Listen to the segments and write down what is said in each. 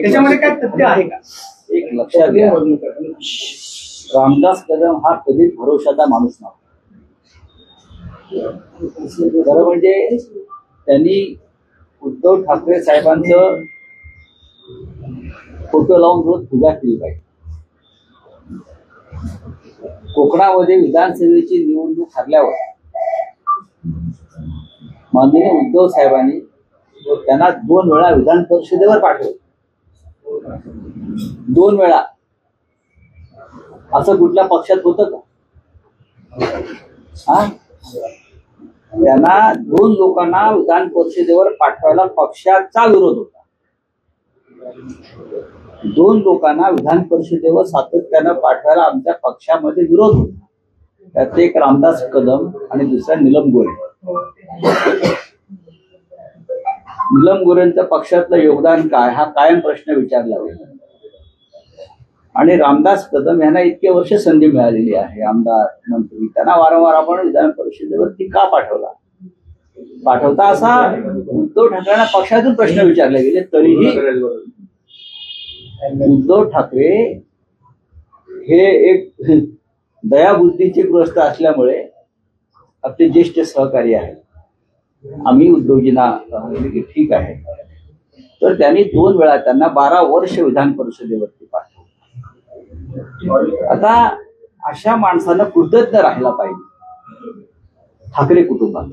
त्याच्यामध्ये काय तथ्य आहे का? एक लक्षात घ्या, रामदास कदम हा कधीच भरोशाचा माणूस नव्हता. खरं म्हणजे त्यांनी उद्धव ठाकरे साहेबांचं फोटो लावून रोज पूजा केली पाहिजे. कोकणामध्ये विधानसभेची निवडणूक हरल्यावर माननीय उद्धव साहेबांनी त्यांना 2 वेळा विधान परिषदेवर पाठवलं. 2 वेळा. असं कुठल्या पक्षात होतं का? त्यांना 2 लोकांना विधान परिषदेवर पाठवायला पक्षाचा विरोध होता. 2 लोकांना विधान परिषदेवर सातत्यानं पाठवायला आमच्या पक्षामध्ये विरोध होता. त्यात एक रामदास कदम आणि दुसरा नीलम गोरे. नीलम गोरेंचं पक्षातलं योगदान काय हा कायम प्रश्न विचारला गेला. आणि रामदास कदम यांना इतके वर्ष संधी मिळालेली आहे, आमदार मंत्री, त्यांना वारंवार आपण विधान परिषदेवरती का पाठवता असा उद्धव ठाकरेंना पक्षातून प्रश्न विचारले गेले. तरीही उद्धव ठाकरे हे एक दयाबुद्धीचे ग्रस्त असल्यामुळे आपले ज्येष्ठ सहकारी आहेत, आम्ही उद्धवजींना की ठीक आहे, तर त्यांनी 2 वेळा त्यांना 12 वर्ष विधान परिषदेवरती पाठवलं. आता अशा माणसानं कृतज्ञ राहायला पाहिजे ठाकरे कुटुंबात.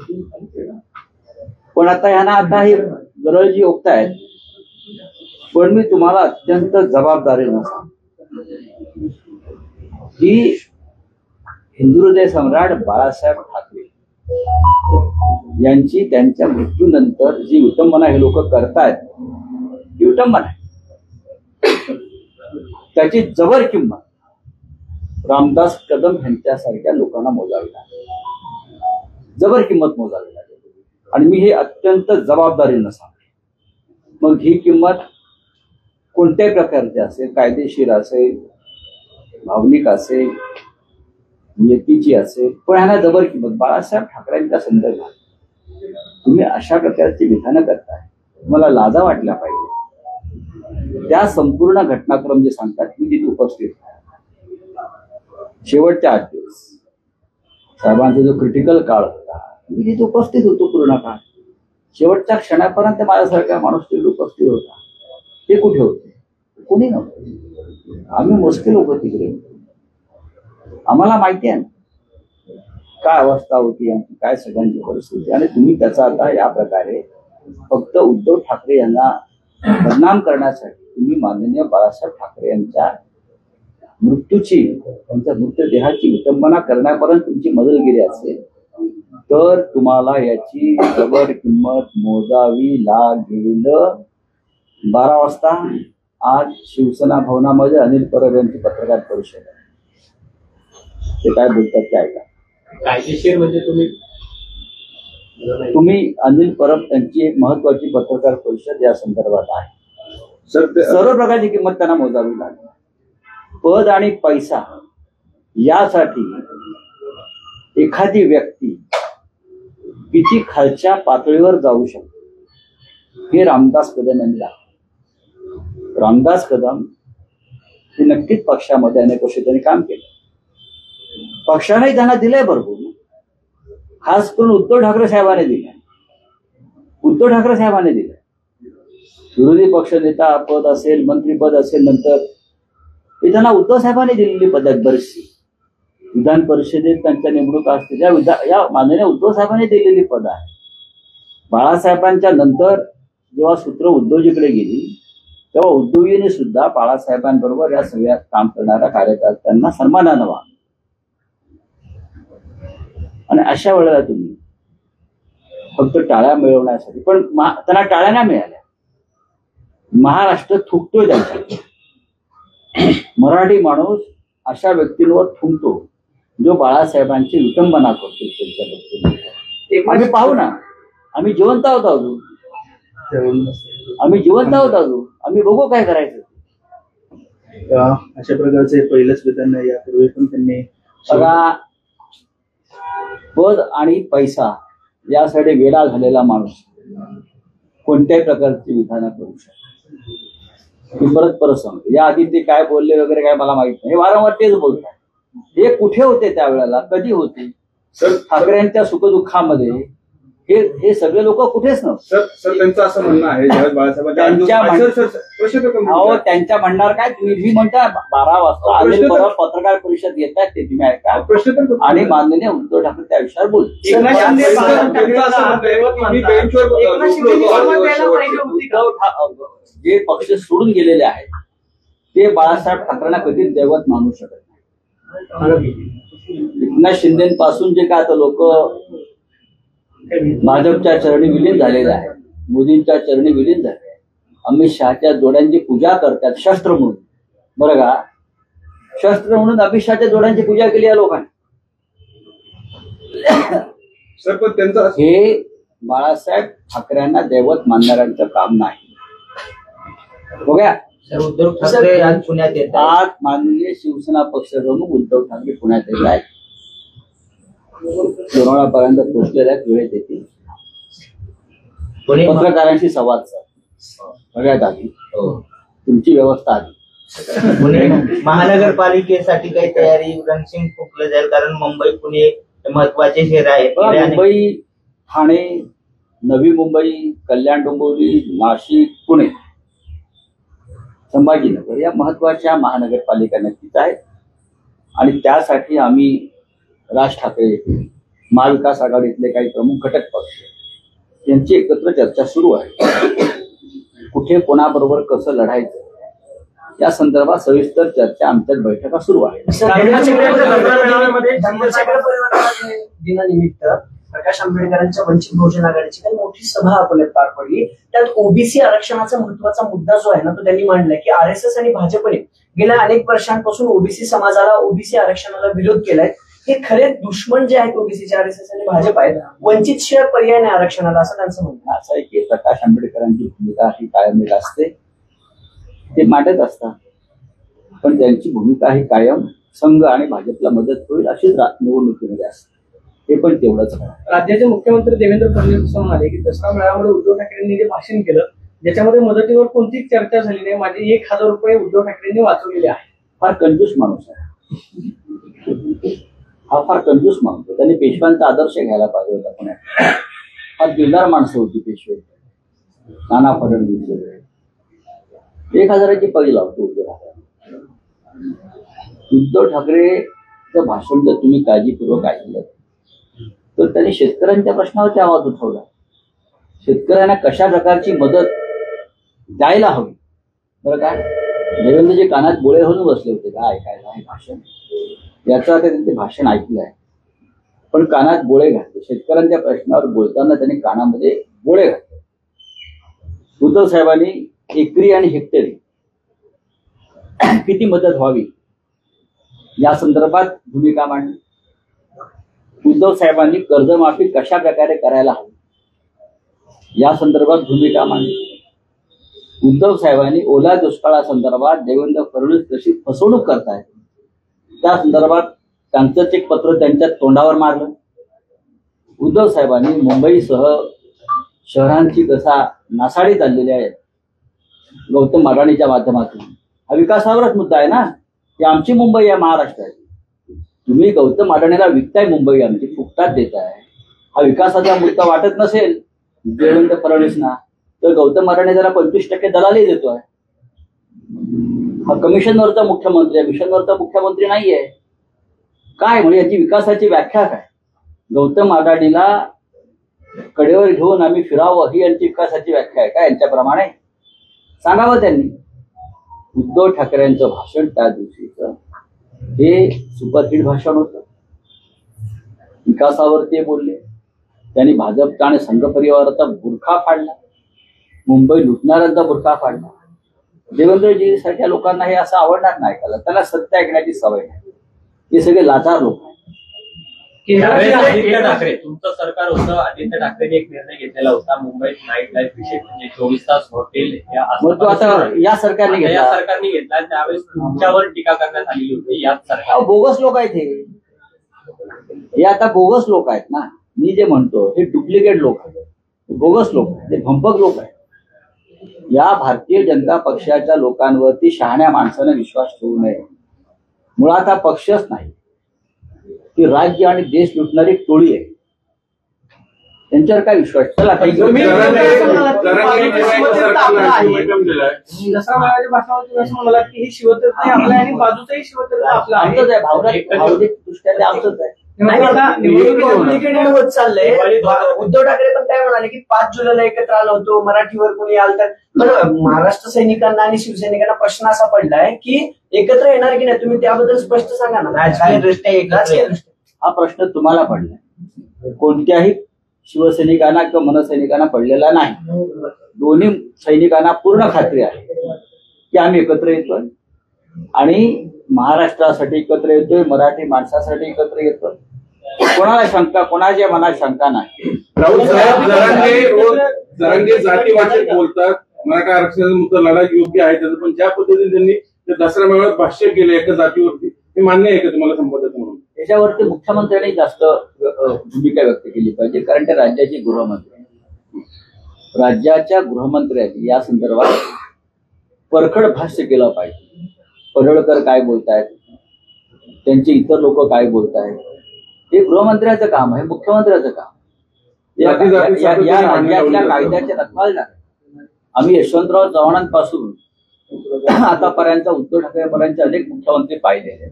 पण आता हे गरळजी ओकतायत. पण मी तुम्हाला अत्यंत जबाबदारीनं सांगतो की हिंदुहृदय सम्राट बाळासाहेब ठाकरे यांची त्यांच्या मृत्यूनंतर जी विटंबना हे लोक करतायत, ही विटंबना आहे. त्याची जबर किंमत रामदास कदम यांच्यासारख्या लोकांना मोजावी लागेल, जबर किंमत मोजावी लागेल. आणि मी हे अत्यंत जबाबदारीनं सांगतो. मग ही किंमत कोणत्याही प्रकारची असेल, कायदेशीर असेल, भावनिक असेल, नियतीची असेल, पण ह्याला जबर किंमत. बाळासाहेब ठाकरेंच्या संदर्भात तुम्ही अशा प्रकारची विधानं करताय, मला लाजा वाटल्या पाहिजे. त्या संपूर्ण घटनाक्रम जे सांगतात मी तिथे उपस्थित शेवटच्या 8 दिवस साहेबांचा जो क्रिटिकल काळ होता, मी तिथे उपस्थित होतो पूर्ण काळ. शेवटच्या क्षणापर्यंत माझ्यासारखा माणूस तिथे उपस्थित होता. ते कुठे होते? कोणी नव्हते. आम्ही मोजके लोक तिकडे होतो. आम्हाला माहिती आहे काय अवस्था होती आमची, काय सगळ्यांची परिस्थिती. आणि तुम्ही त्याचा आता या प्रकारे फक्त उद्धव ठाकरे यांना बदनाम करण्यासाठी तुम्ही माननीय बाळासाहेब ठाकरे यांच्या मृत्यूची, त्यांच्या मृतदेहाची विटंबना करण्यापर्यंत तुमची मदत गेली असेल तर तुम्हाला याची जबर किंमत मोजावी लागेल. 12 वाजता आज शिवसेना भवनामध्ये अनिल परब यांची पत्रकार परिषद आहे. ते काय बोलतात ते ऐका. कायदेशीर म्हणजे तुम्ही अनिल परब यांची एक महत्वाची पत्रकार परिषद या संदर्भात आहे. सर्व प्रकारची किंमत त्यांना मोजावी लागेल. पद आणि पैसा यासाठी एखादी व्यक्ती किती खालच्या पातळीवर जाऊ शकते हे रामदास कदम यांनी दाखवलं. रामदास कदम हे नक्कीच पक्षामध्ये अनेक वर्ष त्यांनी काम केलं. पक्षानेही त्यांना दिलंय भरपूर, खास करून उद्धव ठाकरे साहेबांनी दिलंय. विरोधी पक्ष नेता पद असेल, मंत्रीपद असेल, नंतर हे त्यांना उद्धव साहेबांनी दिलेली पदक बरीचशी. विधान परिषदेत त्यांच्या नेमणुका असतील या माननीय उद्धव साहेबांनी दिलेली पद आहे. बाळासाहेबांच्या नंतर जेव्हा सूत्र उद्धवजीकडे गेली तेव्हा उद्धवजींनी सुद्धा बाळासाहेबांबरोबर या सगळ्या काम करणाऱ्या कार्यकर्त्यांना सन्मानानं वागलं. आणि अशा वेळेला तुम्ही फक्त टाळ्या मिळवण्यासाठी, पण त्यांना टाळ्या नाही मिळाल्या. महाराष्ट्र थुकतोय त्यांच्याकडे. मराठी माणूस अशा व्यक्तींवर थुंकतो जो बाळासाहेबांची विटंबना करतो. त्यांच्या आम्ही पाहू ना, आम्ही जिवंत आहोत अजून, आम्ही बघू काय करायचं. अशा प्रकारचे पहिलंच विधान यापूर्वी पण त्यांनी बघा, पद आणि पैसा यासाठी वेडा झालेला माणूस कोणत्याही प्रकारची विधानं करू शकतो. मी परत सांगतो, या आधी ते काय बोलले वगैरे काय मला माहित नाही, हे वारंवार तेच बोलतात. हे कुठे होते त्यावेळेला, कधी होते? सर ठाकरेंच्या सुखदुःखामध्ये हे सगळे लोक कुठेच नव्हते. सर त्यांचं असं म्हणणं आहे ज्यावेळेस बाळासाहेब त्यांच्या म्हणणार काय, तुम्ही म्हणता 12 वाजता अनिल परब पत्रकार परिषद घेतात ते तुम्ही ऐका, आणि माननीय उद्धव ठाकरे त्या विषयावर बोलतात. जे पक्ष सोडून गेलेले आहेत ते बाळासाहेब ठाकरेंना कधीच दैवत मानू शकत नाही. एकनाथ शिंदेपासून जे काय आता लोक भाजपच्या चरणी विलीन झालेले आहेत, मोदींच्या चरणी विलीन झाले, अमित शहाच्या जोड्यांची पूजा करतात शस्त्र म्हणून. बरं का, शस्त्र म्हणून अमित शहाच्या जोड्यांची पूजा केली या लोकांनी. सर पण त्यांचं हे बाळासाहेब ठाकरेंना दैवत मानणाऱ्यांचं काम नाही. बघा, उद्धव ठाकरे आज पुण्यात येतात. आज माननीय शिवसेना पक्षप्रमुख उद्धव ठाकरे पुण्यात येत आहेत, लोणावळ्यापर्यंत पोहोचलेले आहेत, वेळेत येतील. पत्रकारांशी संवाद साध, सगळ्यात आधी तुमची व्यवस्था आधी. पुणे महानगरपालिकेसाठी काही तयारी रणसिंग फुकलं जाईल, कारण मुंबई पुणे महत्वाचे शहर आहेत. मुंबई, ठाणे, नवी मुंबई, कल्याण डोंबिवली, नाशिक, पुणे, संभाजीनगर या महत्वाच्या महानगरपालिका नक्कीच आहेत. आणि त्यासाठी आम्ही राज ठाकरे, महाविकास आघाडीतले काही प्रमुख घटक पक्ष यांची एकत्र चर्चा सुरू आहे. कुठे कोणाबरोबर कसं लढायचं या संदर्भात सविस्तर चर्चा आमच्यात बैठका सुरू आहे. दिनानिमित्त प्रकाश आंबेडकरांच्या वंचित बहुजन आघाडीची काही मोठी सभा अकोल्यात पार पडली. त्यात ओबीसी आरक्षणाचा महत्वाचा मुद्दा जो आहे ना, तो त्यांनी मांडलाय की आरएसएस आणि भाजपने गेल्या अनेक वर्षांपासून ओबीसी समाजाला, ओबीसी आरक्षणाला विरोध केलाय. हे खरे दुश्मन जे आहेत ओबीसीचे आरएसएस आणि भाजप आहेत, वंचित शिवाय पर्याय नाही आरक्षणाला, असं त्यांचं म्हणणं. असं आहे की प्रकाश आंबेडकरांची भूमिका ही कायम असते, ते मांडत असतात, पण त्यांची भूमिका ही कायम संघ आणि भाजपला मदत होईल अशीच निवडणुकीमध्ये असते. हे पण तेवढंच. राज्याचे मुख्यमंत्री देवेंद्र फडणवीस म्हणाले की दसरा मेळाव्यामध्ये उद्धव ठाकरेंनी जे भाषण केलं ज्याच्यामध्ये मदतीवर कोणतीच चर्चा झाली नाही, माझे 1000 रुपये उद्धव ठाकरेंनी वाचवलेले आहे. फार कंजूस माणूस आहे हा, फार कंजूस माणूस आहे. त्यांनी पेशव्यांचा आदर्श घ्यायला पाहिजे होता. पुण्यात फार दिलदार माणसं होती पेशवे, नाना फडणवीस वगैरे. 1000ची पगी लावतो उद्धव ठाकरे. उद्धव ठाकरेचं भाषण जर तुम्ही काळजीपूर्वक ऐकलं तर त्यांनी शेतकऱ्यांच्या प्रश्नावरती आवाज उठवला. शेतकऱ्यांना कशा प्रकारची मदत द्यायला हवी. बरं काय, देवेंद्रजी कानात बोळे होऊन बसले होते का ऐकायला हे भाषण. याचं आता त्यांचे भाषण ऐकलं आहे, पण कानात बोळे घातले. शेतकऱ्यांच्या प्रश्नावर बोलताना त्यांनी कानामध्ये बोळे घातले. उद्धव साहेबांनी एकरी आणि हेक्टरी किती मदत व्हावी या संदर्भात भूमिका मांडली. उद्धव साहेबांनी कर्जमाफी कशा प्रकारे करायला हवी या संदर्भात भूमिका मांडली. उद्धव साहेबांनी ओला दुष्काळासंदर्भात देवेंद्र फडणवीस कशी फसवणूक करतायत त्या संदर्भात त्यांचंच एक पत्र त्यांच्या तोंडावर मारलं. उद्धव साहेबांनी मुंबईसह शहरांची कसा नासाडी चाललेली आहे गौतम अडाणीच्या माध्यमातून. हा विकासावरच मुद्दा आहे ना, की आमची मुंबई आहे महाराष्ट्राची. तुम्ही गौतम अडाणीला विकताय मुंबई आमची, फुकटात देताय. हा विकासाचा मुद्दा वाटत नसेल देवेंद्र फडणवीसना तर गौतम अडाणी जरा 25% दलाली देतोय. हा कमिशनवरचा मुख्यमंत्री आहे, मिशनवरचा मुख्यमंत्री नाहीये. काय म्हणजे याची विकासाची व्याख्या काय? गौतम अडाणीला कडेवर घेऊन आम्ही फिरावं ही यांची विकासाची व्याख्या आहे का? यांच्याप्रमाणे सांगावं त्यांनी. उद्धव ठाकरेंचं भाषण त्या दिवशीचं हे सुपरहिट भाषण होतं. विकासावर ते बोलले. त्यांनी भाजपचा आणि संघ परिवाराचा बुरखा फाडला, मुंबई लुटणाऱ्यांचा बुरखा फाडला. देवेंद्रजी सारख्या लोकांना हे असं आवडणार नाही ऐकायला. त्यांना सत्य ऐकण्याची सवय नाही. हे सगळे लाचार लोक आहेत. आदित्य ठाकरे तुमचं सरकार होतं, आदित्य ठाकरेंनी एक निर्णय घेतलेला होता मुंबईत नाईट लाईफ विषय म्हणजे 24 तास हॉटेल मग तो आता या सरकारने घेतला. त्यावेळेस तुमच्यावर टीका करण्यात आलेली होती. याच सरकार बोगस लोक आहेत हे आता बोगस लोक आहेत ना. मी जे म्हणतो हे डुप्लिकेट लोक आहेत, बोगस लोक आहेत, ते भंपक लोक आहेत. या भारतीय जनता पक्षाच्या लोकांवरती शहाण्या माणसाने विश्वास ठेवू नये. मुळात हा पक्षच नाही, ती राज्य आणि देश लुटणारी एक टोळी आहे. त्यांच्यावर काय विश्वास? चला काही दसरा मेळाव्याच्या भाषणावर तुम्ही असं म्हणालात की ही शिवतीर्थ आपलं आहे आणि बाजूचंही शिवतीर्थ आपलं आहे. आमचंच आहे, भावनिक दृष्ट्या ते आमचंच आहे. कॉम्प्लिकेटेड होत चाललंय. उद्धव ठाकरे पण काय म्हणाले की 5 जुलैला एकत्र आलो होतो, मराठीवर कोणी आलं तर. पण महाराष्ट्र सैनिकांना आणि शिवसैनिकांना प्रश्न असा पडलाय की एकत्र येणार की नाही, तुम्ही त्याबद्दल स्पष्ट सांगा ना. राजकीय दृष्ट्या हा प्रश्न तुम्हाला पडलाय, कोणत्याही शिवसैनिकांना किंवा मनसैनिकांना पडलेला नाही. दोन्ही सैनिकांना पूर्ण खात्री आहे की आम्ही एकत्र येतोय आणि महाराष्ट्रासाठी एकत्र येतोय, मराठी माणसासाठी एकत्र येतोय. कोणाला शंका, कोणाच्या मनात शंका नाही. राऊत साहेब जरांगे जातीवाचक बोलतात, मराठा आरक्षणाचा मुद्दा लढा योग्य आहे त्याचं, पण ज्या पद्धतीने त्यांनी दसरा मेळाव्यात भाष्य केलं एका जातीवरती, हे मान्य आहे का तुम्हाला संबंधित म्हणून? त्याच्यावरती मुख्यमंत्र्यांनी जास्त भूमिका व्यक्त केली पाहिजे, कारण ते राज्याचे गृहमंत्री आहेत. राज्याच्या गृहमंत्र्यांनी या संदर्भात परखड भाष्य केलं पाहिजे. पडळकर काय बोलतायत, त्यांचे इतर लोक काय बोलतायत, हे गृहमंत्र्याचं काम आहे, मुख्यमंत्र्याचं काम. या राज्यातल्या कायद्याचे रखवाल झाले. आम्ही यशवंतराव चव्हाणांपासून आतापर्यंत उद्धव ठाकरेपर्यंत अनेक मुख्यमंत्री पाहिलेले.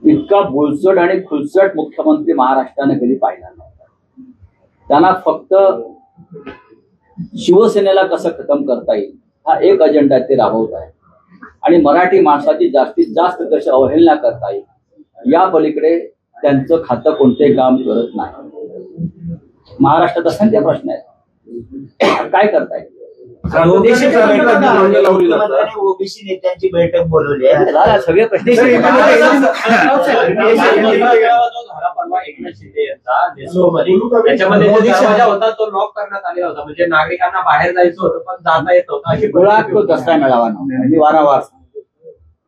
इतका बोलचट आणि खुलचट मुख्यमंत्री महाराष्ट्राने कधी पाहिला नव्हता. त्यांना फक्त शिवसेनेला कसं खतम करता येईल हा एक अजेंडा ते राबवत आहे आणि मराठी माणसाची जास्तीत जास्त कशी अवहेलना करता येईल या पलीकडे त्यांचं खातं कोणतेही काम करत नाही. महाराष्ट्रात असंख्य प्रश्न आहेत, काय करता येईल? ओबीसी नेत्यांची बैठक बोलवली आहे. सगळे प्रश्न त्याच्यामध्ये जो दरवाजा होता तो लॉक करण्यात आलेला होता, म्हणजे नागरिकांना बाहेर जायचं होतं पण जाता येत होतं. अशी मुळात तो दसरा मेळावा नव्हता. मी वारंवार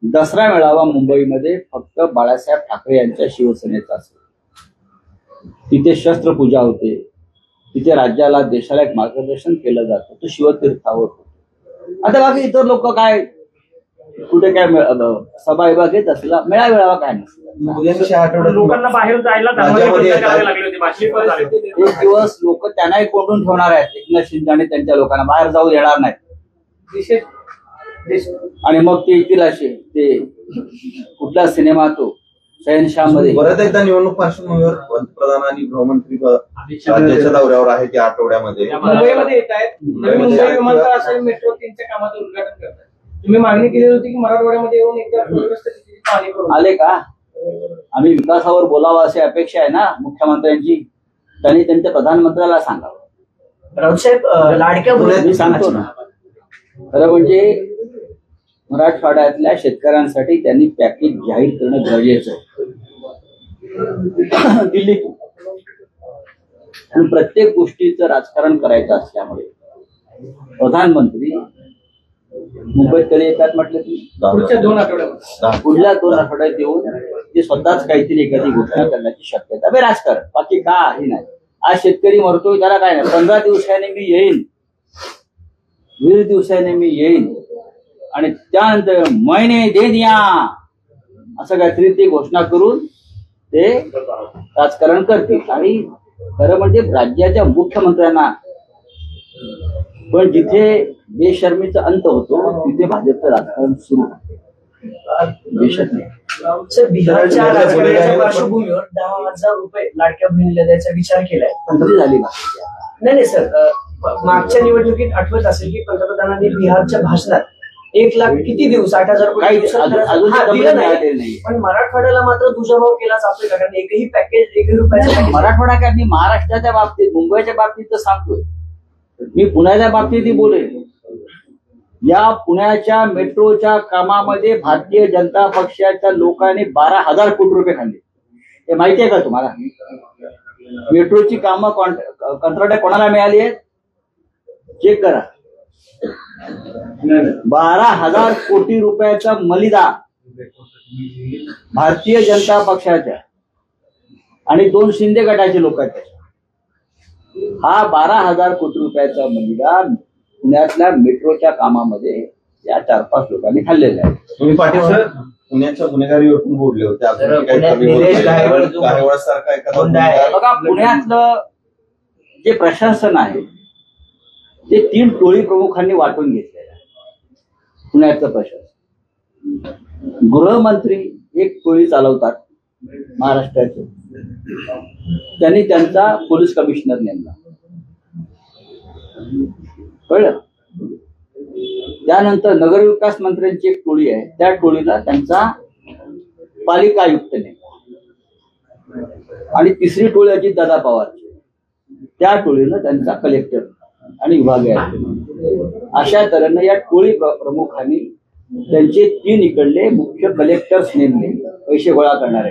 दसरा मेळावा मुंबईमध्ये फक्त बाळासाहेब ठाकरे यांच्या शिवसेनेचा असेल. तिथे शस्त्रपूजा होते, तिथे राज्याला देशाला एक मार्गदर्शन केलं जातं, तो शिवतीर्थावर होतो. आता बाकी इतर लोक काय कुठे काय सभा विभाग घेत असला, मेळावेळावा काय नसतं. लोकांना बाहेर जायला लागली होती. एक दिवस लोक त्यांनाही कोंडून ठेवणार आहेत. एकनाथ शिंदे आणि त्यांच्या लोकांना बाहेर जाऊ देणार नाहीत आणि मग ते येतील असे ते कुठला सिनेमा तो शहनशाहमध्ये. परत एकदा निवडणूक पार्श्वभूमीवर पंतप्रधान आणि गृहमंत्री राज्याच्या दौऱ्यावर आहेत या आठवड्यामध्ये. मुंबईमध्ये येत आहेत. नवी मुंबई विमानतळ असेल, मेट्रो 3च्या कामाचं उद्घाटन करतात. तुम्ही मागणी केली होती की मराठवाड्यामध्ये येऊन एकदा पूरग्रस्त स्थितीची पाहणी करून आले का? आम्ही विकासावर बोलावं अशी अपेक्षा आहे ना मुख्यमंत्र्यांची. त्यांनी त्यांच्या प्रधानमंत्र्याला सांगावं. राऊत साहेब लाडक्या मी सांगतो ना, खरं म्हणजे मराठवाड्यातल्या शेतकऱ्यांसाठी त्यांनी पॅकेज जाहीर करणं गरजेचं आहे. दिल्लीतून आणि प्रत्येक गोष्टीचं राजकारण करायचं असल्यामुळे प्रधानमंत्री मुंबईत कधी येतात म्हटलं की पुढच्या 2 आठवड्यात पुढल्या 2 आठवड्यात येऊन ते स्वतःच काहीतरी एखादी घोषणा करण्याची शक्यता. बे राजकारण बाकी काही नाही. आज शेतकरी मरतोय त्याला काय नाही. 15 दिवसाने मी येईन, 20 दिवसाने मी येईन आणि त्यानंतर महिने दे दिया असं काहीतरी ते घोषणा करून ते राजकारण करतील. आणि खरं म्हणजे राज्याच्या मुख्यमंत्र्यांना पण जिथे बेशर्मीचा अंत होतो तिथे भाजपचं राजकारण सुरू होतं. बिहारच्या राजकारणाच्या पार्श्वभूमीवर 10,000 रुपये लाडक्या बहिणीला द्यायचा विचार केलाय. झाली नाही सर, मागच्या निवडणुकीत आठवत असेल की पंतप्रधानांनी बिहारच्या भाषणात 1 लाख किती दिवस 8,000 रुपये नाही, पण मराठवाड्याला मात्र दुजाभाव केला जातोय का? कारण एकही पॅकेज 1 रुपयाचं मराठवाडा काय, मी महाराष्ट्राच्या बाबतीत मुंबईच्या बाबतीत तर सांगतोय, मी पुण्याच्या बाबतीतही बोलेन. या पुण्याच्या मेट्रोच्या कामामध्ये भारतीय जनता पक्षाच्या लोकांनी 12,000 कोटी रुपये खाल्ले. हे माहिती आहे का तुम्हाला? मेट्रोची कामं कंत्राट कोणाला मिळाली आहेत? चेक करा. 12,000 कोटी रुपयाचा मलिदा भारतीय जनता पक्षाच्या आणि 2 शिंदे गटाचे लोक आहेत. हा 12,000 कोटी रुपयाचा मलिदा पुण्यातल्या मेट्रोच्या कामामध्ये या 4-5 लोकांनी खाल्लेलं आहे. तुम्ही पाटील सर पुण्याच्या गुन्हेगारीवर पण बोलले होते. तर पुण्यात निलेश गायकवाडसारखा एखादा गुन्हा आहे. बघा, पुण्यातलं जे प्रशासन आहे ते 3 टोळी प्रमुखांनी वाटून घेतलेलं आहे. पुण्यातलं प्रशासन, गृहमंत्री एक टोळी चालवतात महाराष्ट्राचे, त्यांनी त्यांचा पोलीस कमिशनर नेमला, कळलं. त्यानंतर नगरविकास मंत्र्यांची एक टोळी आहे, त्या टोळीला त्यांचा पालिका आयुक्त नेमला. आणि तिसरी टोळी अजितदादा पवारची, त्या टोळीनं त्यांचा कलेक्टर आणि विभागीय आयुक्त. अशा तऱ्हेनं या टोळी प्रमुखांनी त्यांचे 3 इकडले मुख्य कलेक्टर्स नेमले, पैसे गोळा करणारे.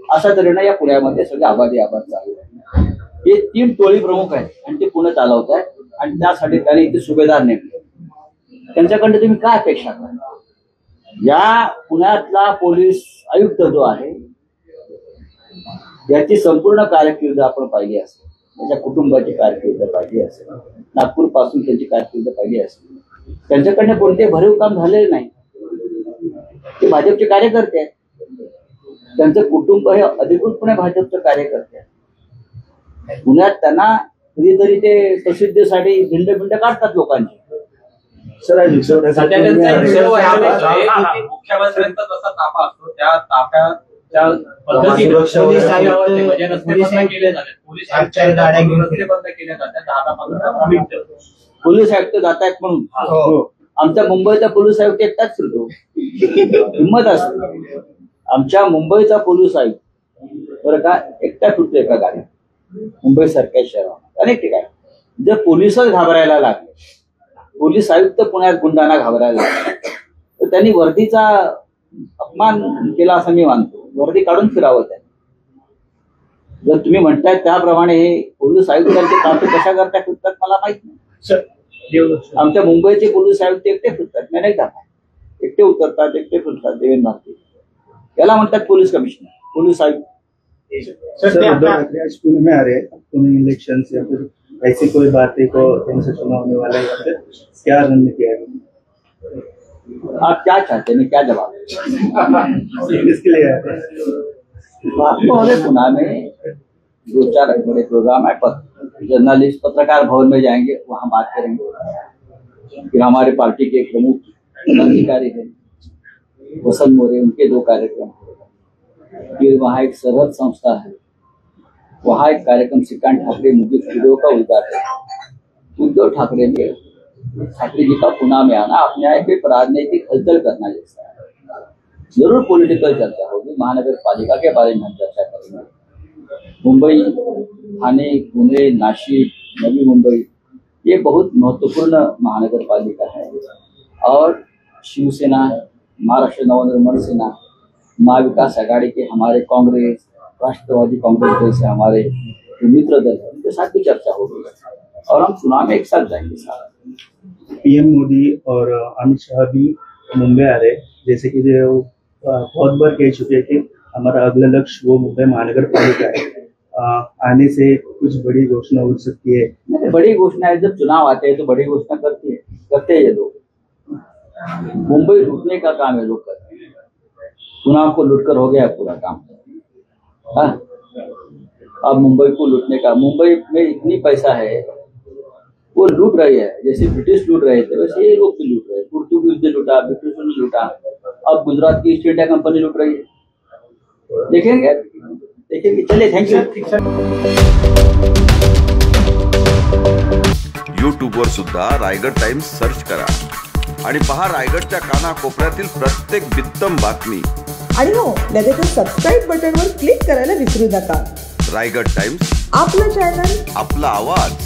अशा तऱ्हेनं या पुण्यामध्ये सगळे आबादी चालू आहे. हे 3 टोळी प्रमुख आहेत आणि ते पुणे चालवत आहेत, आणि त्यासाठी त्यांनी इथे सुभेदार नेमले. त्यांच्याकडे तुम्ही काय अपेक्षा करा? या पुण्यातला पोलीस आयुक्त जो आहे याची संपूर्ण कारकीर्द आपण पाहिली असेल, त्याच्या कुटुंबाची कारकीर्द पाहिली असेल, नागपूर पासून त्यांची कारकीर्द पाहिली असेल, त्यांच्याकडनं कोणते भरीव काम झालेले नाही. ते भाजपचे कार्यकर्ते आहेत, त्यांचं कुटुंब हे अधिकृतपणे भाजपचं कार्यकर्ते आहेत. पुण्यात त्यांना कधीतरी ते प्रसिद्धीसाठी भिंड काढतात लोकांची. मुख्यमंत्र्यांचा जसा ताफा असतो त्या ताफ्याच्या पद्धतीने पोलीस बंद केल्या जातात 10-15 मिनिटं. पोलीस आयुक्त जात आहेत म्हणून आमच्या मुंबईचा पोलीस आयुक्त एकटाच फिरतो, हिंमत असते. आमच्या मुंबईचा पोलीस आयुक्त बरं का एकटा फिरतो एका गाडीत. मुंबई सारख्या शहरात अनेक ठिकाणी जर पोलिसच घाबरायला लागले, पोलीस आयुक्त पुण्यात गुंडांना घाबरायला लागले, तर त्यांनी वर्दीचा अपमान केला असं मी मानतो. वर्दी काढून फिरावं त्यांनी. जर तुम्ही म्हणताय त्याप्रमाणे हे पोलीस आयुक्तांचे ताफे कशा करता फिरतात मला माहित नाही. आमच्या मुंबईचे पोलीस आयुक्त एकटे फिरतात, मी नाही जातात, एकटे उतरतात, एकटे फिरतात. देवेंद्र भारती याला म्हणतात पोलीस कमिशनर, पोलीस आयुक्त. सर उद्धव ठाकरे आज पुणे में आ रहे हैं, पुणे इलेक्शन या फिर ऐसी कोई बात है को इनसे चुनाव होने वाला है, या फिर क्या रणनीति है? आप क्या चाहते हैं, मैं क्या जवाब इसके लिए आपको हमें पुणे में 2-4 बड़े प्रोग्राम है. जर्नलिस्ट पत्रकार भवन में जाएंगे, वहां बात करेंगे. फिर हमारे पार्टी के प्रमुख पदाधिकारी है वसंत मोरे, उनके 2 कार्यक्रम. फिर वहाँ एक सरहद संस्था है, वहाँ एक कार्यक्रम श्रीकांत ठाकरे मूवी स्टूडियो का उद्घाटन. उद्धव ठाकरे ने ठाकरे जी का पुणे में आना अपने आप में राजनीतिक हलचल करना जैसा है. जरूर पॉलिटिकल चर्चा होगी, महानगर पालिका के बारे में हम चर्चा करेंगे. मुंबई, ठाणे, पुणे, नाशिक, नवी मुंबई ये बहुत महत्वपूर्ण महानगर पालिका है. और शिवसेना, महाराष्ट्र नवनिर्माण सेना, महाविकास आघाड़ी के हमारे कांग्रेस, राष्ट्रवादी कांग्रेस जैसे हमारे मित्र दल है, उनके साथ भी चर्चा होगी और हम चुनाव में एक साथ जाएंगे. साथ पीएम मोदी और अमित शाह भी मुंबई आ रहे, जैसे कि बहुत बार कह चुके हैं कि हमारा अगला लक्ष्य वो मुंबई महानगर पालिका है. आने से कुछ बड़ी घोषणा हो सकती है. बड़ी घोषणा है, जब चुनाव आते हैं तो बड़ी घोषणा करते हैं ये लोग. मुंबई लूटने का काम है लोग करते हैं. चुनाव को लूटकर हो गया पूरा काम. हाँ, अब मुंबई को लूटने का, मुंबई में इतनी पैसा है वो लूट रही है. जैसे ब्रिटिश लूट रहे थे वैसे ये लोग भी लूट रहे हैं. पोर्तुगीज ने लूटा, ब्रिटिशों ने लूटा, अब गुजरात की ईस्ट इंडिया कंपनी लूट रही है. देखेंगे. चलिए, थैंक यू. यूट्यूबवर सुद्धा रायगड टाइम्स सर्च करा आणि पहा रायगडच्या कानाकोपऱ्यातील प्रत्येक बित्तम बातमी. आणि हो, लगेच सबस्क्राईब बटनवर क्लिक करायला विसरू नका. रायगड टाइम्स, आपलं चॅनल, आपला आवाज.